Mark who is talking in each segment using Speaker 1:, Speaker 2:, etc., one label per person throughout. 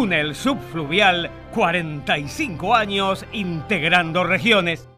Speaker 1: túnel subfluvial, 45 años integrando regiones.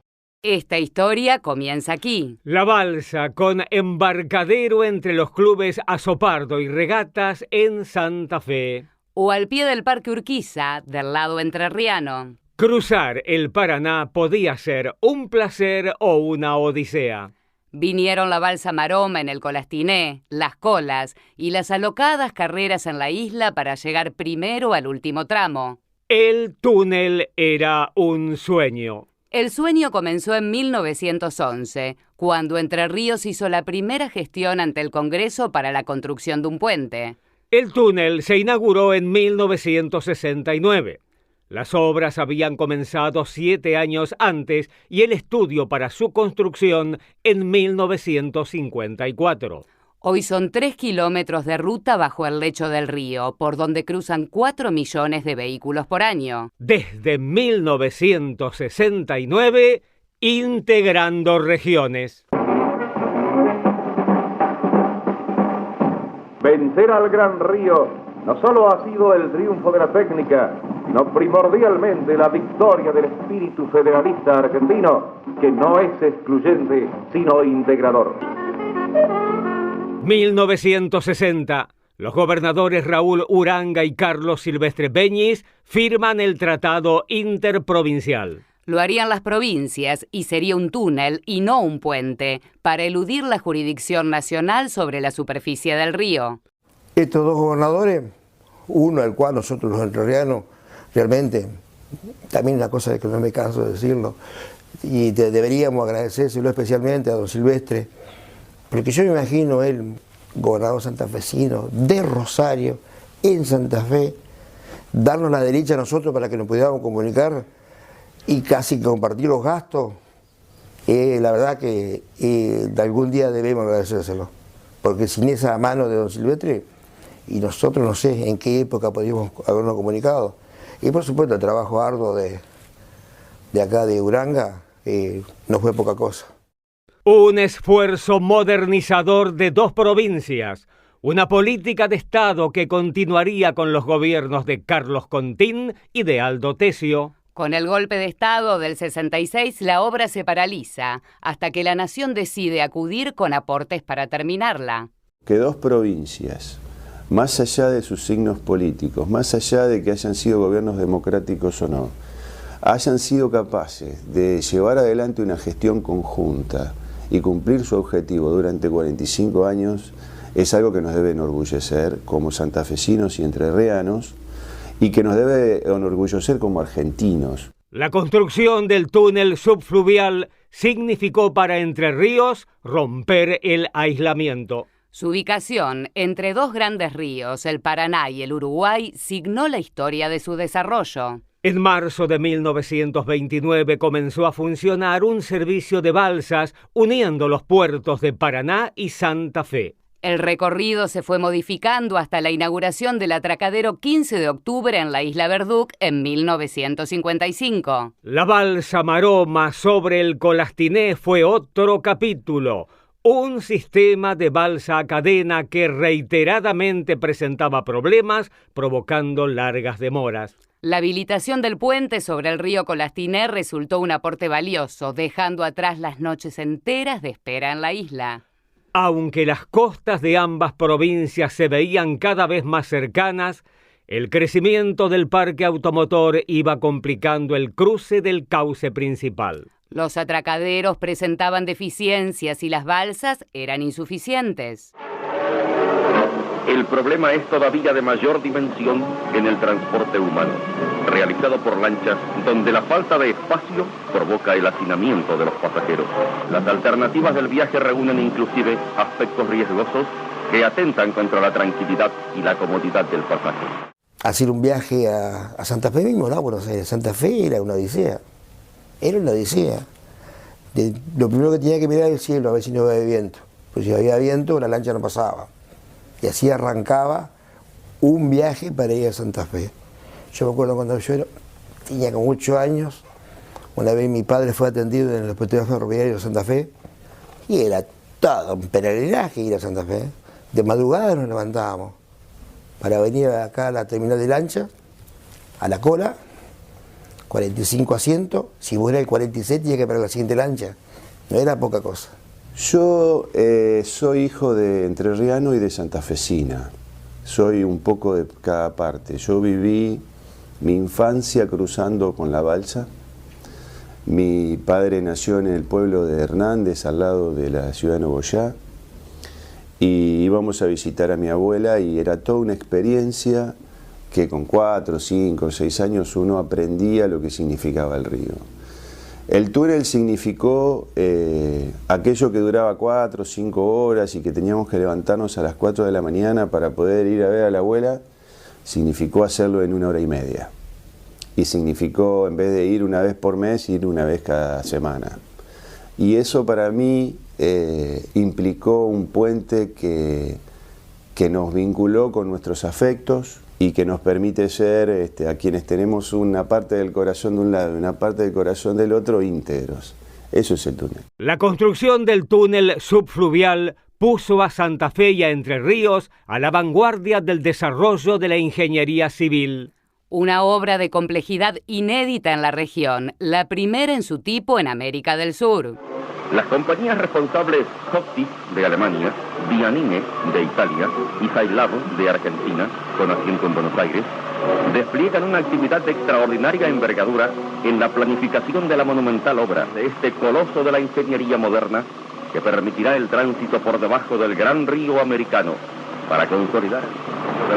Speaker 2: Esta historia comienza aquí.
Speaker 1: La balsa con embarcadero entre los clubes Azopardo y Regatas en Santa Fe.
Speaker 2: O al pie del Parque Urquiza, del lado entrerriano.
Speaker 1: Cruzar el Paraná podía ser un placer o una odisea.
Speaker 2: Vinieron la balsa maroma en el Colastiné, las colas y las alocadas carreras en la isla para llegar primero al último tramo.
Speaker 1: El túnel era un sueño.
Speaker 2: El sueño comenzó en 1911, cuando Entre Ríos hizo la primera gestión ante el Congreso para la construcción de un puente.
Speaker 1: El túnel se inauguró en 1969. Las obras habían comenzado 7 años antes y el estudio para su construcción en 1954.
Speaker 2: Hoy son 3 kilómetros de ruta bajo el lecho del río, por donde cruzan 4 millones de vehículos por año.
Speaker 1: Desde 1969, integrando regiones.
Speaker 3: Vencer al Gran Río no solo ha sido el triunfo de la técnica, sino primordialmente la victoria del espíritu federalista argentino, que no es excluyente, sino integrador.
Speaker 1: 1960. Los gobernadores Raúl Uranga y Carlos Silvestre Beñis firman el Tratado Interprovincial.
Speaker 2: Lo harían las provincias y sería un túnel y no un puente, para eludir la jurisdicción nacional sobre la superficie del río.
Speaker 4: Estos dos gobernadores, uno al cual nosotros los entrerrianos, realmente, también una cosa que no me canso de decirlo, y deberíamos agradecérselo especialmente a don Silvestre, porque yo me imagino él, gobernador santafesino, de Rosario, en Santa Fe, darnos la derecha a nosotros para que nos pudiéramos comunicar y casi compartir los gastos. La verdad que de algún día debemos agradecérselo, porque sin esa mano de don Silvestre, y nosotros no sé en qué época podríamos habernos comunicado. Y por supuesto el trabajo arduo de acá de Uranga no fue poca cosa.
Speaker 1: Un esfuerzo modernizador de 2 provincias, una política de Estado que continuaría con los gobiernos de Carlos Contín y de Aldo Tesio.
Speaker 2: Con el golpe de Estado del 66, la obra se paraliza, hasta que la nación decide acudir con aportes para terminarla.
Speaker 5: Que 2 provincias, más allá de sus signos políticos, más allá de que hayan sido gobiernos democráticos o no, hayan sido capaces de llevar adelante una gestión conjunta y cumplir su objetivo durante 45 años, es algo que nos debe enorgullecer como santafesinos y entrerrianos, y que nos debe enorgullecer como argentinos.
Speaker 1: La construcción del túnel subfluvial significó para Entre Ríos romper el aislamiento.
Speaker 2: Su ubicación entre 2 grandes ríos, el Paraná y el Uruguay, signó la historia de su desarrollo.
Speaker 1: En marzo de 1929 comenzó a funcionar un servicio de balsas uniendo los puertos de Paraná y Santa Fe.
Speaker 2: El recorrido se fue modificando hasta la inauguración del atracadero 15 de octubre en la isla Verduc en 1955.
Speaker 1: La balsa maroma sobre el Colastiné fue otro capítulo. Un sistema de balsa a cadena que reiteradamente presentaba problemas, provocando largas demoras.
Speaker 2: La habilitación del puente sobre el río Colastiné resultó un aporte valioso, dejando atrás las noches enteras de espera en la isla.
Speaker 1: Aunque las costas de ambas provincias se veían cada vez más cercanas, el crecimiento del parque automotor iba complicando el cruce del cauce principal.
Speaker 2: Los atracaderos presentaban deficiencias y las balsas eran insuficientes.
Speaker 3: El problema es todavía de mayor dimensión en el transporte humano, realizado por lanchas donde la falta de espacio provoca el hacinamiento de los pasajeros. Las alternativas del viaje reúnen inclusive aspectos riesgosos que atentan contra la tranquilidad y la comodidad del pasajero.
Speaker 4: Hacer un viaje a Santa Fe mismo, ¿no? Bueno, Santa Fe era una odisea. Era una odisea. Lo primero que tenía que mirar era el cielo, a ver si no había viento. Pues si había viento, la lancha no pasaba. Y así arrancaba un viaje para ir a Santa Fe. Yo me acuerdo cuando yo tenía como 8 años, una vez mi padre fue atendido en el hospital ferroviario de Santa Fe, y era todo un peregrinaje ir a Santa Fe. De madrugada nos levantábamos para venir acá a la terminal de lancha a la cola, 45 asientos, si vos eras el 46 tenías que parar la siguiente lancha, no era poca cosa.
Speaker 5: Yo soy hijo de entrerriano y de santafesina, soy un poco de cada parte. Yo viví mi infancia cruzando con la balsa. Mi padre nació en el pueblo de Hernández, al lado de la ciudad de Nogoyá, y íbamos a visitar a mi abuela y era toda una experiencia que con 4, 5, 6 años uno aprendía lo que significaba el río. El túnel significó aquello que duraba 4 o 5 horas y que teníamos que levantarnos a las 4 de la mañana para poder ir a ver a la abuela, significó hacerlo en 1 hora y media. Y significó, en vez de ir una vez por mes, ir una vez cada semana. Y eso para mí implicó un puente que nos vinculó con nuestros afectos y que nos permite ser, a quienes tenemos una parte del corazón de un lado y una parte del corazón del otro, íntegros. Eso es el túnel.
Speaker 1: La construcción del túnel subfluvial puso a Santa Fe y a Entre Ríos a la vanguardia del desarrollo de la ingeniería civil.
Speaker 2: Una obra de complejidad inédita en la región, la primera en su tipo en América del Sur.
Speaker 3: Las compañías responsables Hochtief de Alemania, Vianine de Italia y Sailab de Argentina, con asiento en Buenos Aires, despliegan una actividad de extraordinaria envergadura en la planificación de la monumental obra de este coloso de la ingeniería moderna que permitirá el tránsito por debajo del gran río americano para consolidar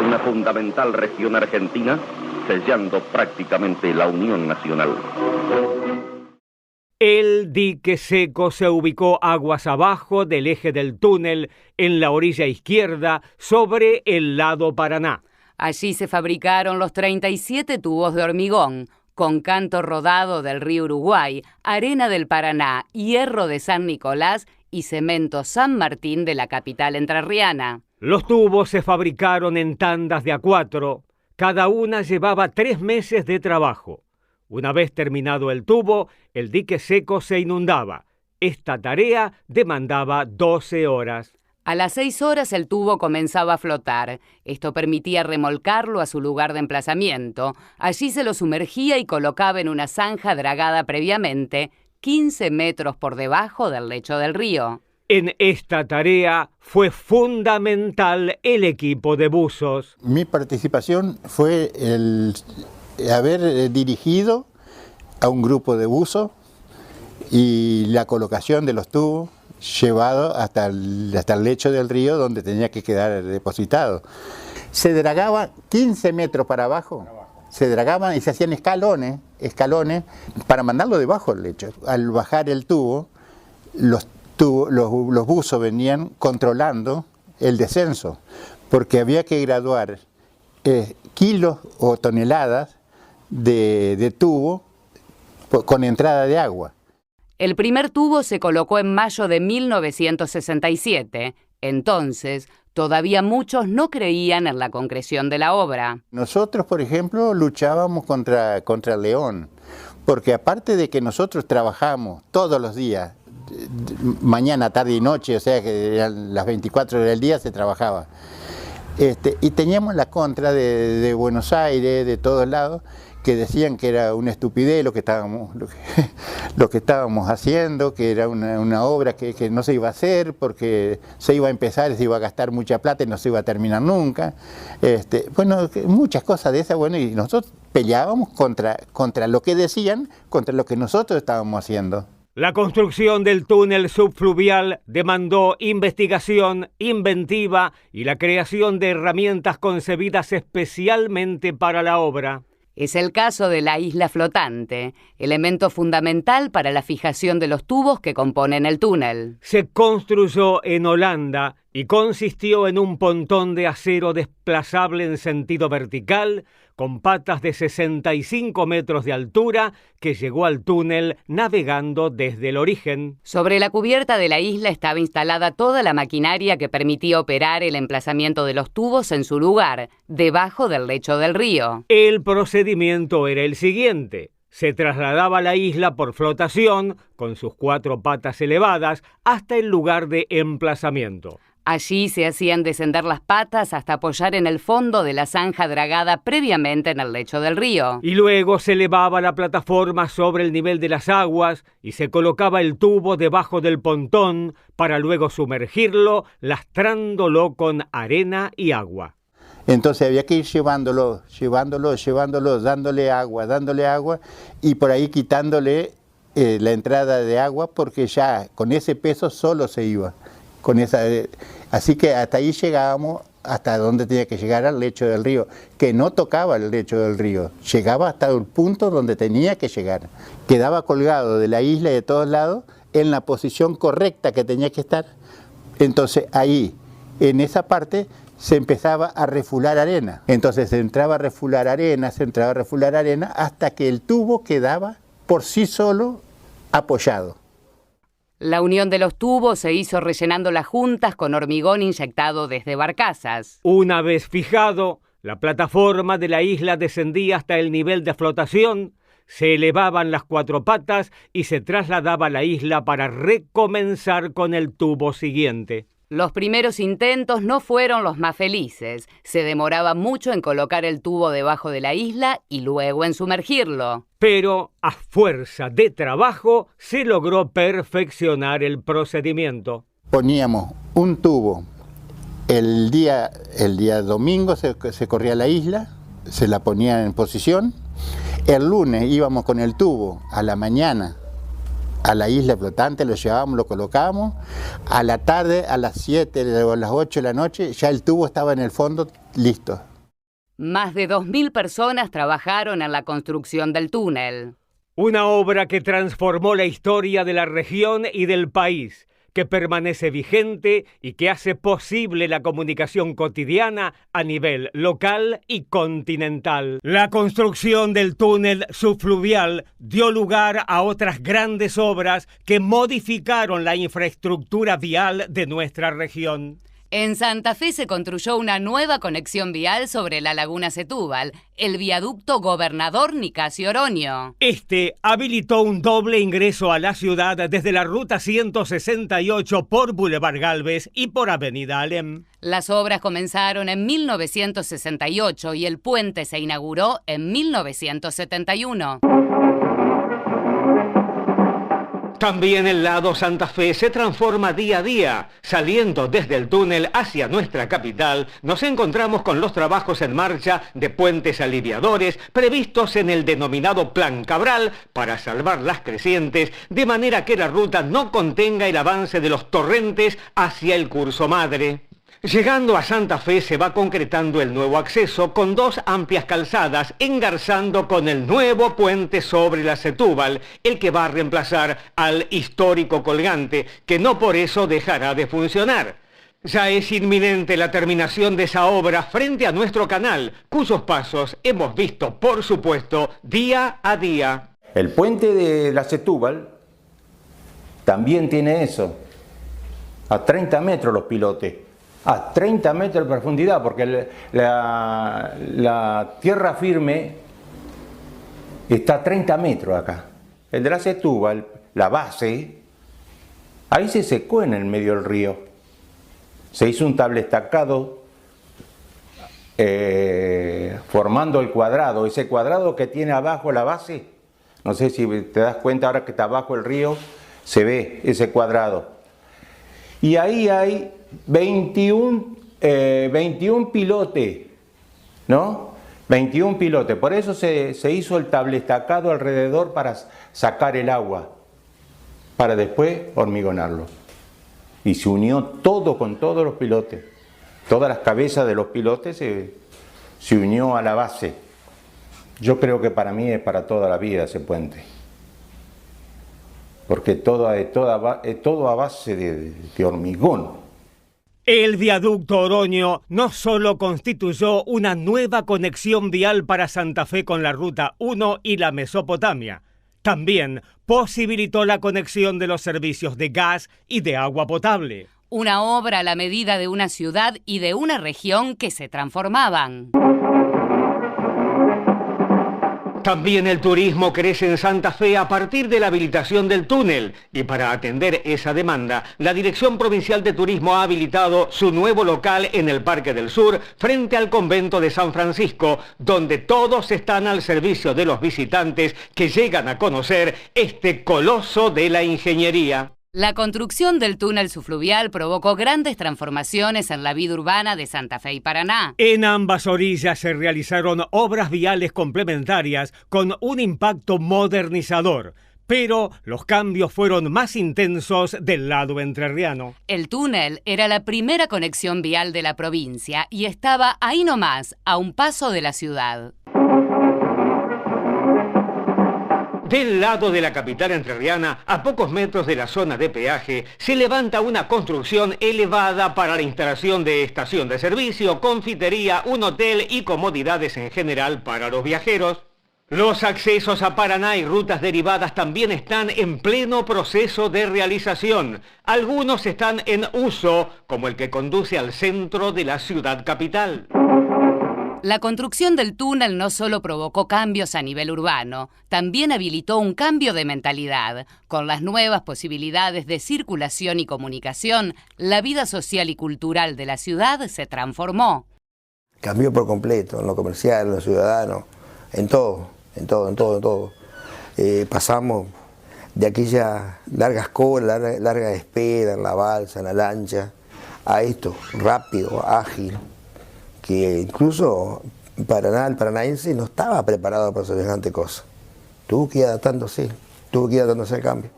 Speaker 3: una fundamental región argentina, sellando prácticamente la unión nacional.
Speaker 1: El dique seco se ubicó aguas abajo del eje del túnel, en la orilla izquierda, sobre el lado Paraná.
Speaker 2: Allí se fabricaron los 37 tubos de hormigón, con canto rodado del río Uruguay, arena del Paraná, hierro de San Nicolás y cemento San Martín de la capital entrerriana.
Speaker 1: Los tubos se fabricaron en tandas de A4. Cada una llevaba 3 meses de trabajo. Una vez terminado el tubo, el dique seco se inundaba. Esta tarea demandaba 12 horas.
Speaker 2: A las 6 horas el tubo comenzaba a flotar. Esto permitía remolcarlo a su lugar de emplazamiento. Allí se lo sumergía y colocaba en una zanja dragada previamente, 15 metros por debajo del lecho del río.
Speaker 1: En esta tarea fue fundamental el equipo de buzos.
Speaker 6: Mi participación fue el haber dirigido a un grupo de buzos y la colocación de los tubos llevado hasta el lecho del río donde tenía que quedar depositado. Se dragaba 15 metros para abajo, se dragaban y se hacían escalones para mandarlo debajo del lecho. Al bajar el tubo, los buzos venían controlando el descenso, porque había que graduar kilos o toneladas de tubo con entrada de agua.
Speaker 2: El primer tubo se colocó en mayo de 1967. Entonces, todavía muchos no creían en la concreción de la obra.
Speaker 6: Nosotros, por ejemplo, luchábamos contra el león, porque aparte de que nosotros trabajamos todos los días, mañana, tarde y noche, o sea que eran las 24 horas del día se trabajaba. Y teníamos la contra de Buenos Aires, de todos lados, que decían que era una estupidez lo que estábamos haciendo, que era una obra que no se iba a hacer porque se iba a empezar y se iba a gastar mucha plata y no se iba a terminar nunca. Bueno, muchas cosas de esas, bueno, y nosotros peleábamos contra lo que decían, contra lo que nosotros estábamos haciendo.
Speaker 1: La construcción del túnel subfluvial demandó investigación, inventiva y la creación de herramientas concebidas especialmente para la obra.
Speaker 2: Es el caso de la isla flotante, elemento fundamental para la fijación de los tubos que componen el túnel.
Speaker 1: Se construyó en Holanda y consistió en un pontón de acero desplazable en sentido vertical, con patas de 65 metros de altura, que llegó al túnel navegando desde el origen.
Speaker 2: Sobre la cubierta de la isla estaba instalada toda la maquinaria que permitía operar el emplazamiento de los tubos en su lugar, debajo del lecho del río.
Speaker 1: El procedimiento era el siguiente. Se trasladaba la isla por flotación, con sus 4 patas elevadas, hasta el lugar de emplazamiento.
Speaker 2: Allí se hacían descender las patas hasta apoyar en el fondo de la zanja dragada previamente en el lecho del río.
Speaker 1: Y luego se elevaba la plataforma sobre el nivel de las aguas y se colocaba el tubo debajo del pontón para luego sumergirlo, lastrándolo con arena y agua.
Speaker 6: Entonces había que ir llevándolo, dándole agua y por ahí quitándole la entrada de agua porque ya con ese peso solo se iba. Así que hasta ahí llegábamos, hasta donde tenía que llegar, al lecho del río, que no tocaba el lecho del río, llegaba hasta el punto donde tenía que llegar. Quedaba colgado de la isla y de todos lados en la posición correcta que tenía que estar. Entonces ahí, en esa parte, se empezaba a refular arena. Entonces se entraba a refular arena, hasta que el tubo quedaba por sí solo apoyado.
Speaker 2: La unión de los tubos se hizo rellenando las juntas con hormigón inyectado desde barcazas.
Speaker 1: Una vez fijado, la plataforma de la isla descendía hasta el nivel de flotación, se elevaban las 4 patas y se trasladaba a la isla para recomenzar con el tubo siguiente.
Speaker 2: Los primeros intentos no fueron los más felices. Se demoraba mucho en colocar el tubo debajo de la isla y luego en sumergirlo.
Speaker 1: Pero a fuerza de trabajo se logró perfeccionar el procedimiento.
Speaker 6: Poníamos un tubo. El día domingo se corría la isla, se la ponía en posición. El lunes íbamos con el tubo a la mañana a la isla flotante, lo llevábamos, lo colocábamos. A la tarde, a las 7 o a las 8 de la noche, ya el tubo estaba en el fondo listo.
Speaker 2: Más de 2.000 personas trabajaron en la construcción del túnel.
Speaker 1: Una obra que transformó la historia de la región y del país, que permanece vigente y que hace posible la comunicación cotidiana a nivel local y continental. La construcción del túnel subfluvial dio lugar a otras grandes obras que modificaron la infraestructura vial de nuestra región.
Speaker 2: En Santa Fe se construyó una nueva conexión vial sobre la laguna Setúbal, el viaducto Gobernador Nicasio Oroño.
Speaker 1: Este habilitó un doble ingreso a la ciudad desde la ruta 168 por Boulevard Gálvez y por Avenida Alem.
Speaker 2: Las obras comenzaron en 1968 y el puente se inauguró en 1971.
Speaker 1: También el lado Santa Fe se transforma día a día. Saliendo desde el túnel hacia nuestra capital, nos encontramos con los trabajos en marcha de puentes aliviadores previstos en el denominado Plan Cabral para salvar las crecientes, de manera que la ruta no contenga el avance de los torrentes hacia el curso madre. Llegando a Santa Fe se va concretando el nuevo acceso con 2 amplias calzadas, engarzando con el nuevo puente sobre la Setúbal, el que va a reemplazar al histórico colgante, que no por eso dejará de funcionar. Ya es inminente la terminación de esa obra frente a nuestro canal, cuyos pasos hemos visto, por supuesto, día a día.
Speaker 7: El puente de la Setúbal también tiene eso, a 30 metros los pilotes. A 30 metros de profundidad, porque la tierra firme está a 30 metros acá. El de la Setúbal, la base, ahí se secó en el medio del río. Se hizo un tablestacado formando el cuadrado. Ese cuadrado que tiene abajo la base, no sé si te das cuenta ahora que está abajo el río, se ve ese cuadrado. Y ahí hay 21 pilotes, ¿no? 21 pilotes. Por eso se hizo el tablestacado alrededor para sacar el agua, para después hormigonarlo. Y se unió todo con todos los pilotes. Todas las cabezas de los pilotes se unió a la base. Yo creo que para mí es para toda la vida ese puente. Porque todo a base de hormigón.
Speaker 1: El viaducto Oroño no solo constituyó una nueva conexión vial para Santa Fe con la Ruta 1 y la Mesopotamia, también posibilitó la conexión de los servicios de gas y de agua potable.
Speaker 2: Una obra a la medida de una ciudad y de una región que se transformaban.
Speaker 1: También el turismo crece en Santa Fe a partir de la habilitación del túnel y para atender esa demanda, la Dirección Provincial de Turismo ha habilitado su nuevo local en el Parque del Sur frente al convento de San Francisco, donde todos están al servicio de los visitantes que llegan a conocer este coloso de la ingeniería.
Speaker 2: La construcción del túnel subfluvial provocó grandes transformaciones en la vida urbana de Santa Fe y Paraná.
Speaker 1: En ambas orillas se realizaron obras viales complementarias con un impacto modernizador, pero los cambios fueron más intensos del lado entrerriano.
Speaker 2: El túnel era la primera conexión vial de la provincia y estaba ahí nomás, a un paso de la ciudad.
Speaker 1: Del lado de la capital entrerriana, a pocos metros de la zona de peaje, se levanta una construcción elevada para la instalación de estación de servicio, confitería, un hotel y comodidades en general para los viajeros. Los accesos a Paraná y rutas derivadas también están en pleno proceso de realización. Algunos están en uso, como el que conduce al centro de la ciudad capital.
Speaker 2: La construcción del túnel no solo provocó cambios a nivel urbano, también habilitó un cambio de mentalidad. Con las nuevas posibilidades de circulación y comunicación, la vida social y cultural de la ciudad se transformó.
Speaker 4: Cambió por completo, en lo comercial, en lo ciudadano, en todo. Pasamos de aquella largas colas, larga espera en la balsa, en la lancha, a esto, rápido, ágil, que incluso Paraná, el paranaense no estaba preparado para semejante cosa. Tuvo que ir adaptándose al cambio.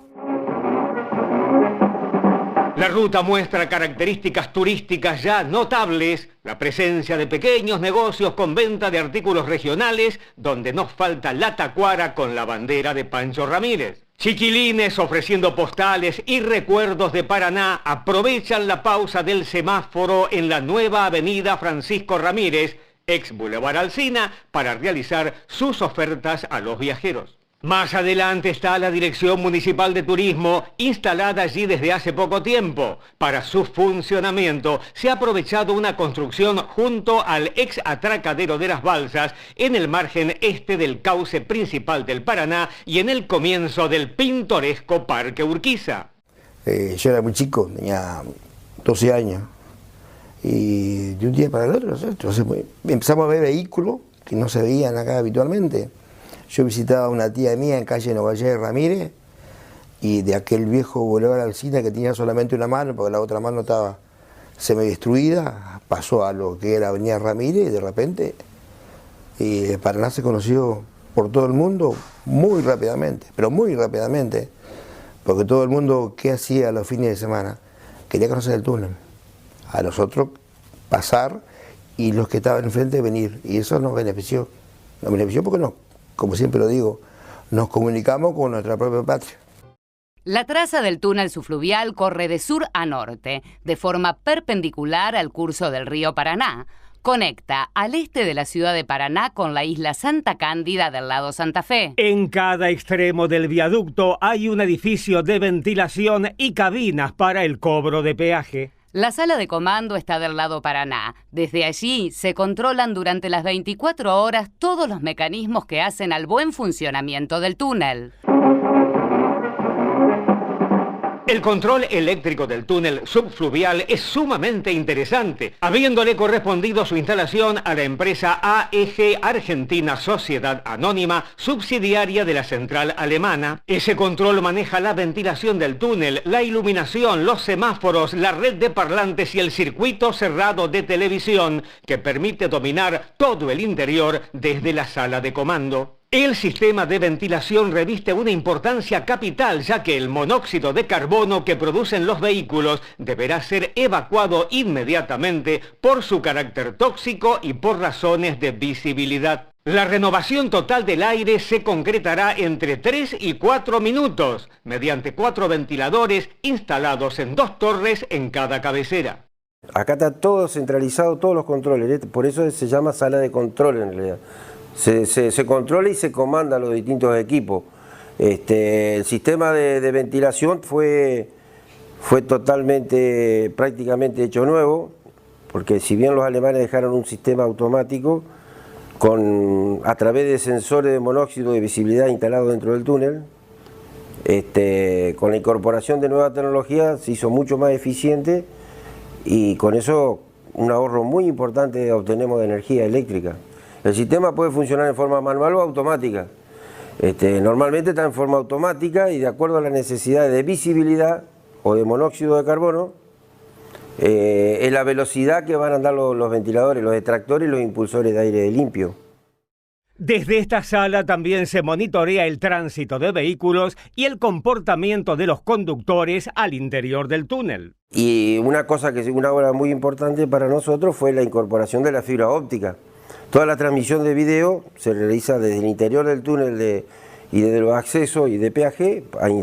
Speaker 1: La ruta muestra características turísticas ya notables, la presencia de pequeños negocios con venta de artículos regionales, donde no falta la tacuara con la bandera de Pancho Ramírez. Chiquilines ofreciendo postales y recuerdos de Paraná aprovechan la pausa del semáforo en la nueva avenida Francisco Ramírez, ex Boulevard Alsina, para realizar sus ofertas a los viajeros. Más adelante está la Dirección Municipal de Turismo, instalada allí desde hace poco tiempo. Para su funcionamiento se ha aprovechado una construcción junto al ex atracadero de las Balsas, en el margen este del cauce principal del Paraná y en el comienzo del pintoresco Parque Urquiza.
Speaker 4: Yo era muy chico, tenía 12 años, y de un día para el otro, entonces, empezamos a ver vehículos que no se veían acá habitualmente. Yo visitaba a una tía mía en calle Novallé Ramírez, y de aquel viejo Boulevard Alsina que tenía solamente una mano, porque la otra mano estaba semidestruida, pasó a lo que era Avenida Ramírez, y de repente Paraná se conoció por todo el mundo muy rápidamente, pero muy rápidamente, porque todo el mundo, ¿qué hacía los fines de semana? Quería conocer el túnel. A nosotros pasar y los que estaban enfrente venir, y eso nos benefició. Nos benefició porque no, como siempre lo digo, nos comunicamos con nuestra propia patria.
Speaker 2: La traza del túnel subfluvial corre de sur a norte, de forma perpendicular al curso del río Paraná. Conecta al este de la ciudad de Paraná con la isla Santa Cándida del lado Santa Fe.
Speaker 1: En cada extremo del viaducto hay un edificio de ventilación y cabinas para el cobro de peaje.
Speaker 2: La sala de comando está del lado Paraná. Desde allí se controlan durante las 24 horas todos los mecanismos que hacen al buen funcionamiento del túnel.
Speaker 1: El control eléctrico del túnel subfluvial es sumamente interesante, habiéndole correspondido su instalación a la empresa AEG Argentina Sociedad Anónima, subsidiaria de la central alemana. Ese control maneja la ventilación del túnel, la iluminación, los semáforos, la red de parlantes y el circuito cerrado de televisión, que permite dominar todo el interior desde la sala de comando. El sistema de ventilación reviste una importancia capital, ya que el monóxido de carbono que producen los vehículos deberá ser evacuado inmediatamente por su carácter tóxico y por razones de visibilidad. La renovación total del aire se concretará entre 3 y 4 minutos, mediante 4 ventiladores instalados en 2 torres en cada cabecera.
Speaker 8: Acá está todo centralizado, todos los controles, por eso se llama sala de control en realidad. Se controla y se comanda los distintos equipos. El sistema de ventilación fue totalmente, prácticamente hecho nuevo, porque si bien los alemanes dejaron un sistema automático, a través de sensores de monóxido de visibilidad instalados dentro del túnel. Con la incorporación de nueva tecnología se hizo mucho más eficiente y con eso un ahorro muy importante obtenemos de energía eléctrica. El sistema puede funcionar en forma manual o automática. Normalmente está en forma automática y de acuerdo a las necesidades de visibilidad o de monóxido de carbono, es la velocidad que van a andar los ventiladores, los extractores y los impulsores de aire limpio.
Speaker 1: Desde esta sala también se monitorea el tránsito de vehículos y el comportamiento de los conductores al interior del túnel.
Speaker 8: Y una obra muy importante para nosotros fue la incorporación de la fibra óptica. Toda la transmisión de video se realiza desde el interior del túnel y desde los accesos y de peaje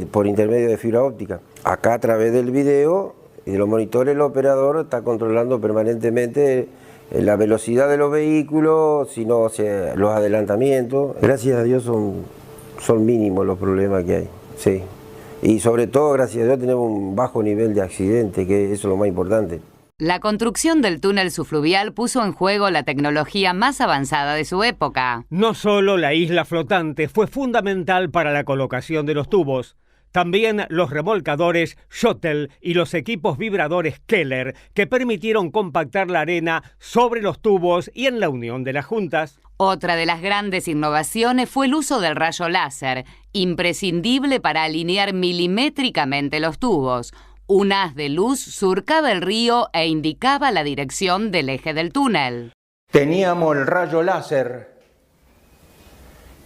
Speaker 8: por intermedio de fibra óptica. Acá a través del video y de los monitores el operador está controlando permanentemente la velocidad de los vehículos, los adelantamientos. Gracias a Dios son mínimos los problemas que hay. Sí. Y sobre todo, gracias a Dios, tenemos un bajo nivel de accidente, que eso es lo más importante.
Speaker 2: La construcción del túnel subfluvial puso en juego la tecnología más avanzada de su época.
Speaker 1: No solo la isla flotante fue fundamental para la colocación de los tubos, también los remolcadores Shuttle y los equipos vibradores Keller, que permitieron compactar la arena sobre los tubos y en la unión de las juntas.
Speaker 2: Otra de las grandes innovaciones fue el uso del rayo láser, imprescindible para alinear milimétricamente los tubos. Un haz de luz surcaba el río e indicaba la dirección del eje del túnel.
Speaker 7: Teníamos el rayo láser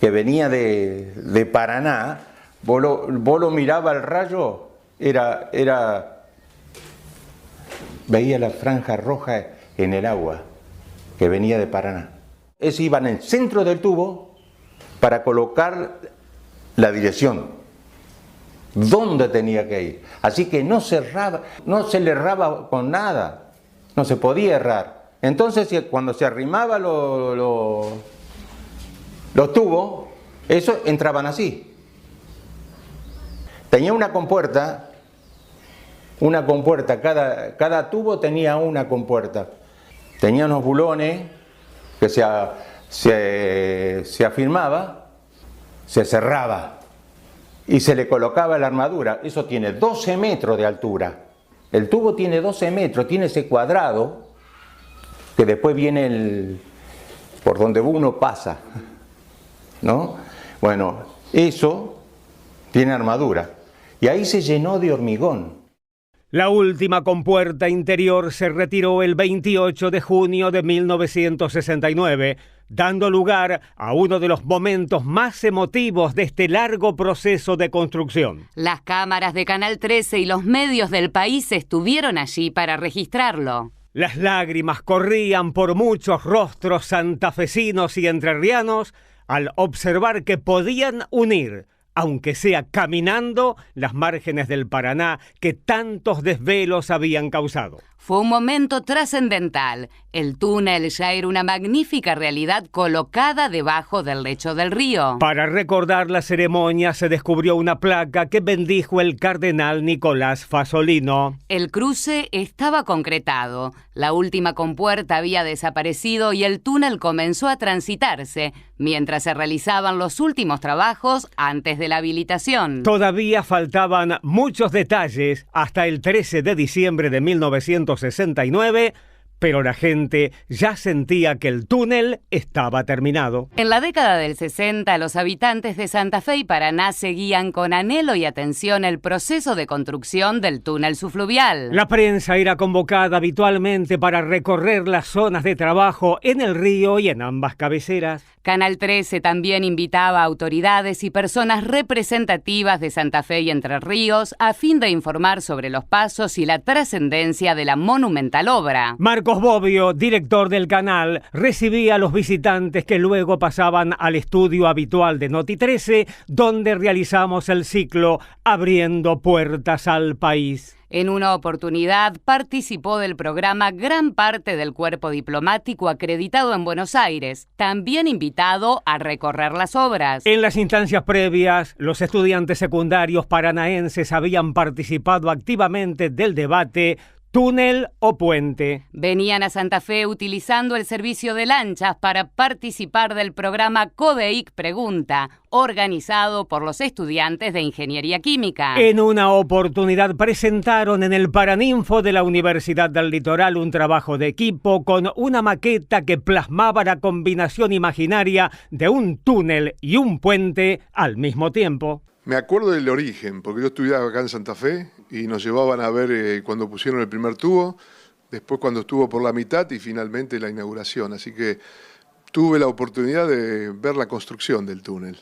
Speaker 7: que venía de Paraná. Vos lo miraba el rayo, veía la franja roja en el agua que venía de Paraná. Ese iba en el centro del tubo para colocar la dirección, dónde tenía que ir. Así que no se le erraba con nada, no se podía errar. Entonces cuando se arrimaban los tubos, esos entraban así. Tenía una compuerta, cada tubo tenía una compuerta. Tenía unos bulones que se afirmaba, se cerraba y se le colocaba la armadura. Eso tiene 12 metros de altura. El tubo tiene 12 metros, tiene ese cuadrado que después viene por donde uno pasa, ¿no? Bueno, eso tiene armadura. Y ahí se llenó de hormigón.
Speaker 1: La última compuerta interior se retiró el 28 de junio de 1969, dando lugar a uno de los momentos más emotivos de este largo proceso de construcción.
Speaker 2: Las cámaras de Canal 13 y los medios del país estuvieron allí para registrarlo.
Speaker 1: Las lágrimas corrían por muchos rostros santafesinos y entrerrianos al observar que podían unir, aunque sea caminando, las márgenes del Paraná que tantos desvelos habían causado.
Speaker 2: Fue un momento trascendental. El túnel ya era una magnífica realidad colocada debajo del lecho del río.
Speaker 1: Para recordar la ceremonia se descubrió una placa que bendijo el cardenal Nicolás Fasolino.
Speaker 2: El cruce estaba concretado. La última compuerta había desaparecido y el túnel comenzó a transitarse, mientras se realizaban los últimos trabajos antes de la habilitación.
Speaker 1: Todavía faltaban muchos detalles hasta el 13 de diciembre de 1969, pero la gente ya sentía que el túnel estaba terminado.
Speaker 2: En la década del 60, los habitantes de Santa Fe y Paraná seguían con anhelo y atención el proceso de construcción del túnel subfluvial.
Speaker 1: La prensa era convocada habitualmente para recorrer las zonas de trabajo en el río y en ambas cabeceras.
Speaker 2: Canal 13 también invitaba a autoridades y personas representativas de Santa Fe y Entre Ríos a fin de informar sobre los pasos y la trascendencia de la monumental obra.
Speaker 1: Marcos Bobbio, director del canal, recibía a los visitantes que luego pasaban al estudio habitual de Noti 13, donde realizamos el ciclo Abriendo Puertas al País.
Speaker 2: En una oportunidad participó del programa gran parte del cuerpo diplomático acreditado en Buenos Aires, también invitado a recorrer las obras.
Speaker 1: En las instancias previas, los estudiantes secundarios paranaenses habían participado activamente del debate túnel o puente.
Speaker 2: Venían a Santa Fe utilizando el servicio de lanchas para participar del programa CODEIC Pregunta, organizado por los estudiantes de Ingeniería Química.
Speaker 1: En una oportunidad presentaron en el Paraninfo de la Universidad del Litoral un trabajo de equipo con una maqueta que plasmaba la combinación imaginaria de un túnel y un puente al mismo tiempo.
Speaker 9: Me acuerdo del origen, porque yo estudiaba acá en Santa Fe y nos llevaban a ver cuando pusieron el primer tubo, después cuando estuvo por la mitad y finalmente la inauguración. Así que tuve la oportunidad de ver la construcción del túnel.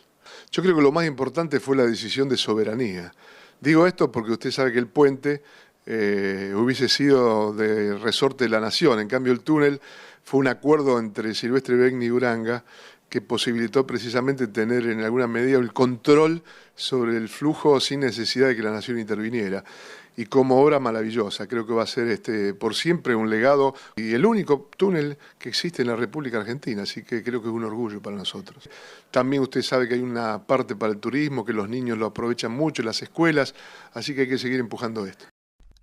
Speaker 9: Yo creo que lo más importante fue la decisión de soberanía. Digo esto porque usted sabe que el puente hubiese sido de resorte de la nación. En cambio el túnel fue un acuerdo entre Silvestre Begni y Uranga que posibilitó precisamente tener en alguna medida el control sobre el flujo sin necesidad de que la nación interviniera. Y como obra maravillosa, creo que va a ser por siempre un legado y el único túnel que existe en la República Argentina, así que creo que es un orgullo para nosotros. También usted sabe que hay una parte para el turismo, que los niños lo aprovechan mucho en las escuelas, así que hay que seguir empujando esto.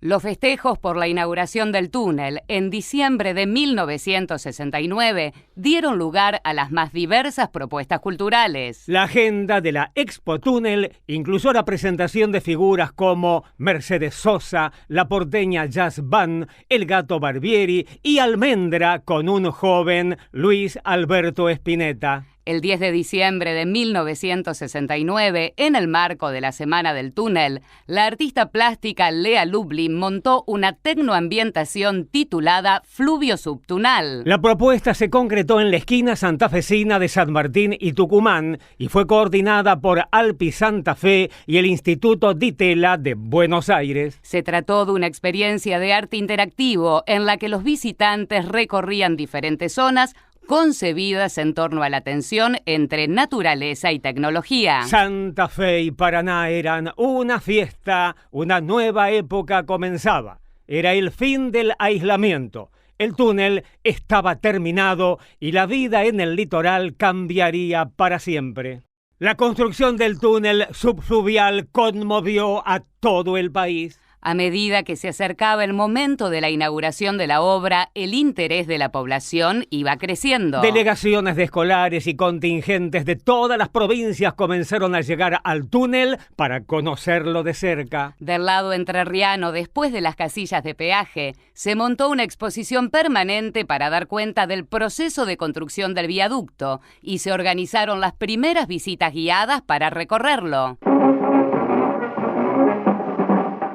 Speaker 2: Los festejos por la inauguración del túnel en diciembre de 1969 dieron lugar a las más diversas propuestas culturales.
Speaker 1: La agenda de la Expo Túnel incluyó la presentación de figuras como Mercedes Sosa, la porteña Jazz Band, el Gato Barbieri y Almendra con un joven Luis Alberto Spinetta.
Speaker 2: El 10 de diciembre de 1969, en el marco de la Semana del Túnel, la artista plástica Lea Lublin montó una tecnoambientación titulada Fluvio Subtunal.
Speaker 1: La propuesta se concretó en la esquina santafesina de San Martín y Tucumán y fue coordinada por Alpi Santa Fe y el Instituto Di Tella de Buenos Aires.
Speaker 2: Se trató de una experiencia de arte interactivo en la que los visitantes recorrían diferentes zonas concebidas en torno a la tensión entre naturaleza y tecnología.
Speaker 1: Santa Fe y Paraná eran una fiesta, una nueva época comenzaba. Era el fin del aislamiento. El túnel estaba terminado y la vida en el litoral cambiaría para siempre. La construcción del túnel subfluvial conmovió a todo el país.
Speaker 2: A medida que se acercaba el momento de la inauguración de la obra, el interés de la población iba creciendo.
Speaker 1: Delegaciones de escolares y contingentes de todas las provincias comenzaron a llegar al túnel para conocerlo de cerca.
Speaker 2: Del lado entrerriano, después de las casillas de peaje, se montó una exposición permanente para dar cuenta del proceso de construcción del viaducto y se organizaron las primeras visitas guiadas para recorrerlo.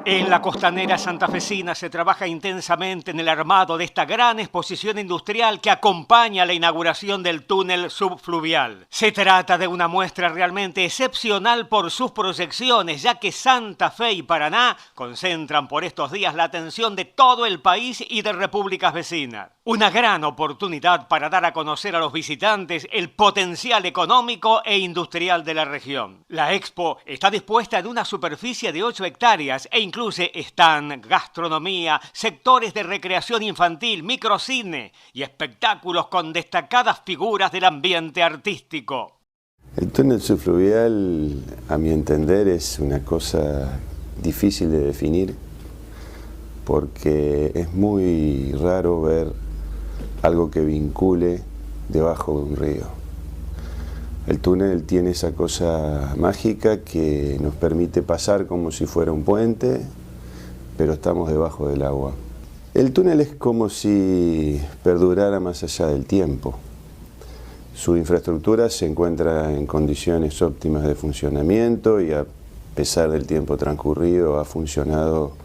Speaker 1: En la costanera santafesina se trabaja intensamente en el armado de esta gran exposición industrial que acompaña la inauguración del túnel subfluvial. Se trata de una muestra realmente excepcional por sus proyecciones, ya que Santa Fe y Paraná concentran por estos días la atención de todo el país y de repúblicas vecinas. Una gran oportunidad para dar a conocer a los visitantes el potencial económico e industrial de la región. La expo está dispuesta en una superficie de 8 hectáreas e incluye stand, gastronomía, sectores de recreación infantil, microcine y espectáculos con destacadas figuras del ambiente artístico.
Speaker 5: El túnel subfluvial, a mi entender, es una cosa difícil de definir porque es muy raro ver algo que vincule debajo de un río. El túnel tiene esa cosa mágica que nos permite pasar como si fuera un puente, pero estamos debajo del agua. El túnel es como si perdurara más allá del tiempo. Su infraestructura se encuentra en condiciones óptimas de funcionamiento y a pesar del tiempo transcurrido ha funcionado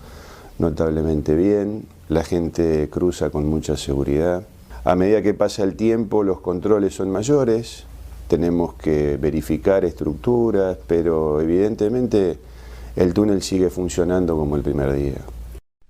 Speaker 5: notablemente bien. La gente cruza con mucha seguridad. A medida que pasa el tiempo, los controles son mayores, tenemos que verificar estructuras, pero evidentemente el túnel sigue funcionando como el primer día.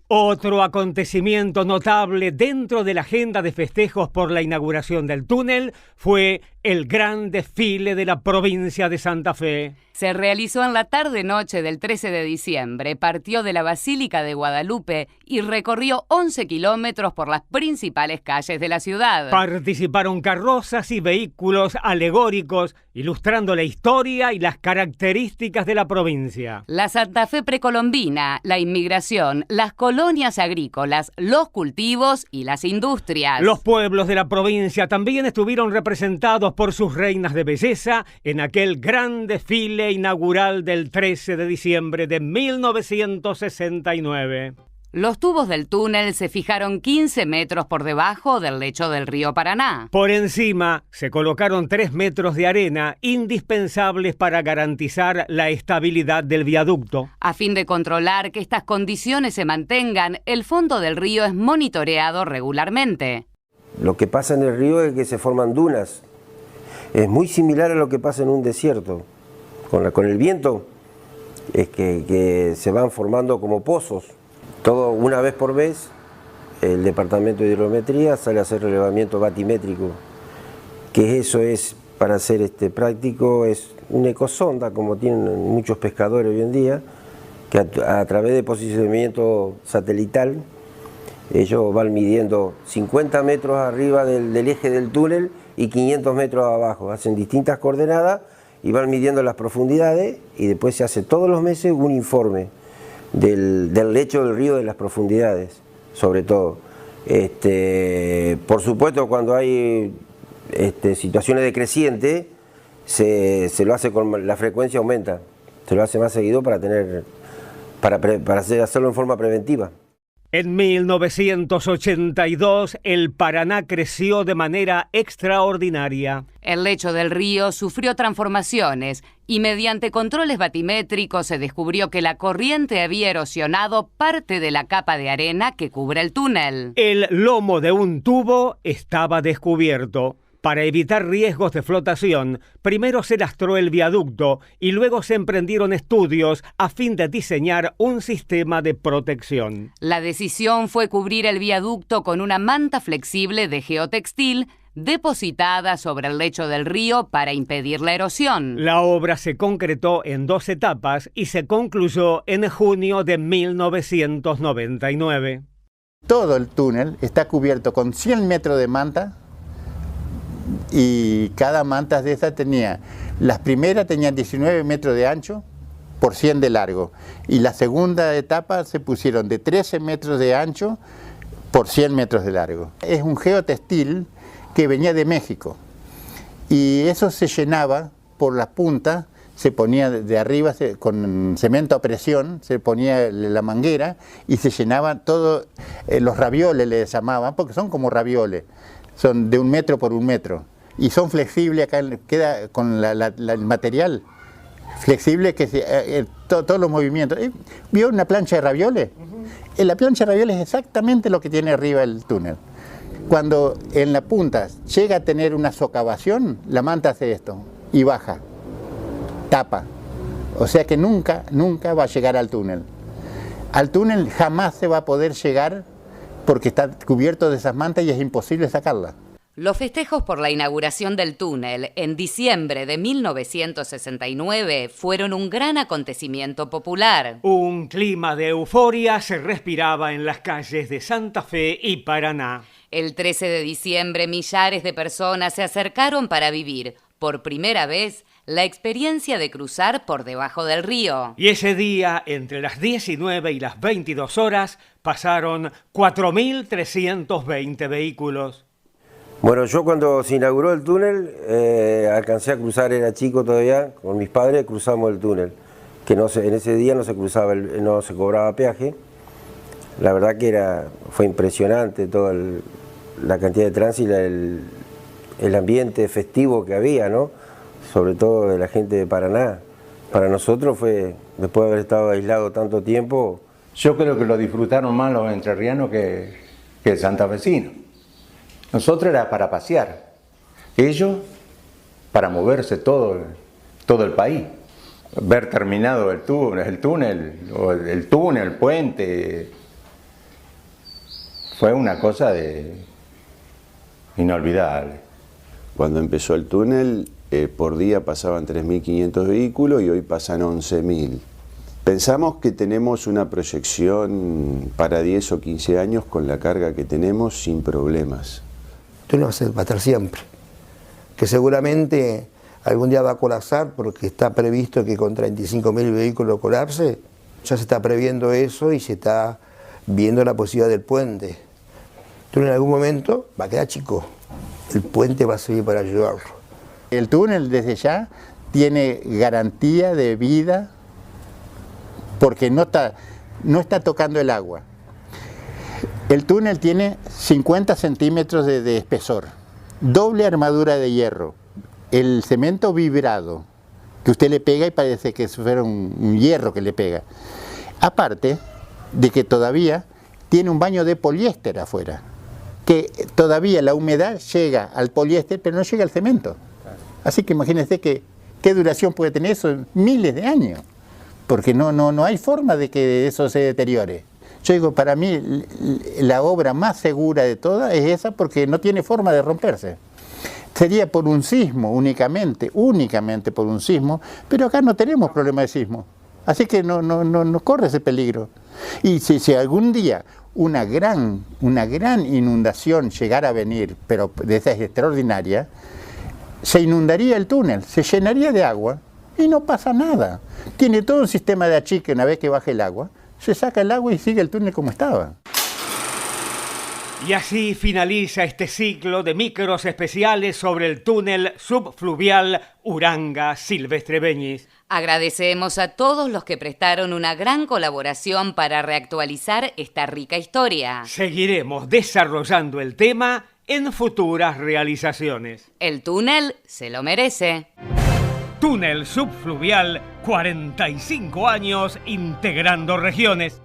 Speaker 1: Otro acontecimiento notable dentro de la agenda de festejos por la inauguración del túnel fue el gran desfile de la provincia de Santa Fe.
Speaker 2: Se realizó en la tarde-noche del 13 de diciembre, partió de la Basílica de Guadalupe y recorrió 11 kilómetros por las principales calles de la ciudad.
Speaker 1: Participaron carrozas y vehículos alegóricos, ilustrando la historia y las características de la provincia.
Speaker 2: La Santa Fe precolombina, la inmigración, las colonias agrícolas, los cultivos y las industrias.
Speaker 1: Los pueblos de la provincia también estuvieron representados por sus reinas de belleza en aquel gran desfile inaugural del 13 de diciembre de 1969.
Speaker 2: Los tubos del túnel se fijaron 15 metros por debajo del lecho del río Paraná.
Speaker 1: Por encima se colocaron 3 metros de arena indispensables para garantizar la estabilidad del viaducto.
Speaker 2: A fin de controlar que estas condiciones se mantengan, el fondo del río es monitoreado regularmente.
Speaker 8: Lo que pasa en el río es que se forman dunas. Es muy similar a lo que pasa en un desierto. Con el viento es que se van formando como pozos. Todo una vez por mes el Departamento de Hidrometría sale a hacer relevamiento batimétrico, que eso es, para ser práctico, es una ecosonda como tienen muchos pescadores hoy en día, que a través de posicionamiento satelital ellos van midiendo 50 metros arriba del eje del túnel y 500 metros abajo, hacen distintas coordenadas y van midiendo las profundidades y después se hace todos los meses un informe del lecho del río, de las profundidades, sobre todo. Por supuesto, cuando hay situaciones de creciente, se lo hace con la frecuencia aumenta, se lo hace más seguido para hacerlo en forma preventiva.
Speaker 1: En 1982, el Paraná creció de manera extraordinaria.
Speaker 2: El lecho del río sufrió transformaciones y mediante controles batimétricos se descubrió que la corriente había erosionado parte de la capa de arena que cubre el túnel.
Speaker 1: El lomo de un tubo estaba descubierto. Para evitar riesgos de flotación, primero se lastró el viaducto y luego se emprendieron estudios a fin de diseñar un sistema de protección.
Speaker 2: La decisión fue cubrir el viaducto con una manta flexible de geotextil depositada sobre el lecho del río para impedir la erosión.
Speaker 1: La obra se concretó en 2 etapas y se concluyó en junio de 1999.
Speaker 6: Todo el túnel está cubierto con 100 metros de manta. Y cada manta de esas las primeras tenían 19 metros de ancho por 100 de largo. Y la segunda etapa se pusieron de 13 metros de ancho por 100 metros de largo. Es un geotextil que venía de México. Y eso se llenaba por las puntas, se ponía de arriba con cemento a presión, se ponía la manguera y se llenaba todo, los ravioles les llamaban, porque son como ravioles. Son de 1 metro por 1 metro y son flexibles, acá queda con el material flexible que todos los movimientos. ¿Vio una plancha de ravioles? La plancha de ravioles es exactamente lo que tiene arriba el túnel. Cuando en la punta llega a tener una socavación, la manta hace esto y baja, tapa. O sea que nunca va a llegar al túnel. Al túnel jamás se va a poder llegar porque está cubierto de esas mantas y es imposible sacarla.
Speaker 2: Los festejos por la inauguración del túnel en diciembre de 1969 fueron un gran acontecimiento popular.
Speaker 1: Un clima de euforia se respiraba en las calles de Santa Fe y Paraná.
Speaker 2: El 13 de diciembre, millares de personas se acercaron para vivir, por primera vez, la experiencia de cruzar por debajo del río.
Speaker 1: Y ese día, entre las 19 y las 22 horas, pasaron 4.320 vehículos.
Speaker 8: Bueno, yo cuando se inauguró el túnel, alcancé a cruzar, era chico todavía, con mis padres cruzamos el túnel, que en ese día no se cruzaba, no se cobraba peaje. La verdad que fue impresionante toda la cantidad de tránsito, el ambiente festivo que había, ¿no? Sobre todo de la gente de Paraná. Para nosotros fue, después de haber estado aislado tanto tiempo...
Speaker 7: Yo creo que lo disfrutaron más los entrerrianos que el santafesino. Nosotros era para pasear, ellos para moverse todo el país. Ver terminado el túnel, el puente, fue una cosa inolvidable.
Speaker 5: Cuando empezó el túnel, por día pasaban 3.500 vehículos y hoy pasan 11.000. Pensamos que tenemos una proyección para 10 o 15 años con la carga que tenemos sin problemas.
Speaker 4: El túnel va a estar siempre, que seguramente algún día va a colapsar porque está previsto que con 35.000 vehículos colapse. Ya se está previendo eso y se está viendo la posibilidad del puente. El túnel en algún momento va a quedar chico, el puente va a servir para ayudarlo.
Speaker 6: El túnel desde ya tiene garantía de vida porque no está tocando el agua. El túnel tiene 50 centímetros de espesor, doble armadura de hierro, el cemento vibrado, que usted le pega y parece que fuera un hierro que le pega. Aparte de que todavía tiene un baño de poliéster afuera, que todavía la humedad llega al poliéster, pero no llega al cemento. Así que imagínense qué duración puede tener eso, miles de años, porque no hay forma de que eso se deteriore. Yo digo, para mí la obra más segura de todas es esa porque no tiene forma de romperse. Sería por un sismo únicamente por un sismo, pero acá no tenemos problema de sismo. Así que no corre ese peligro. Y si algún día una gran inundación llegara a venir, pero de esa es extraordinaria, se inundaría el túnel, se llenaría de agua y no pasa nada. Tiene todo un sistema de achique una vez que baje el agua, se saca el agua y sigue el túnel como estaba.
Speaker 1: Y así finaliza este ciclo de micros especiales sobre el túnel subfluvial Uranga-Silvestre Beñis.
Speaker 2: Agradecemos a todos los que prestaron una gran colaboración para reactualizar esta rica historia.
Speaker 1: Seguiremos desarrollando el tema en futuras realizaciones.
Speaker 2: El túnel se lo merece.
Speaker 1: Túnel subfluvial, 45 años integrando regiones.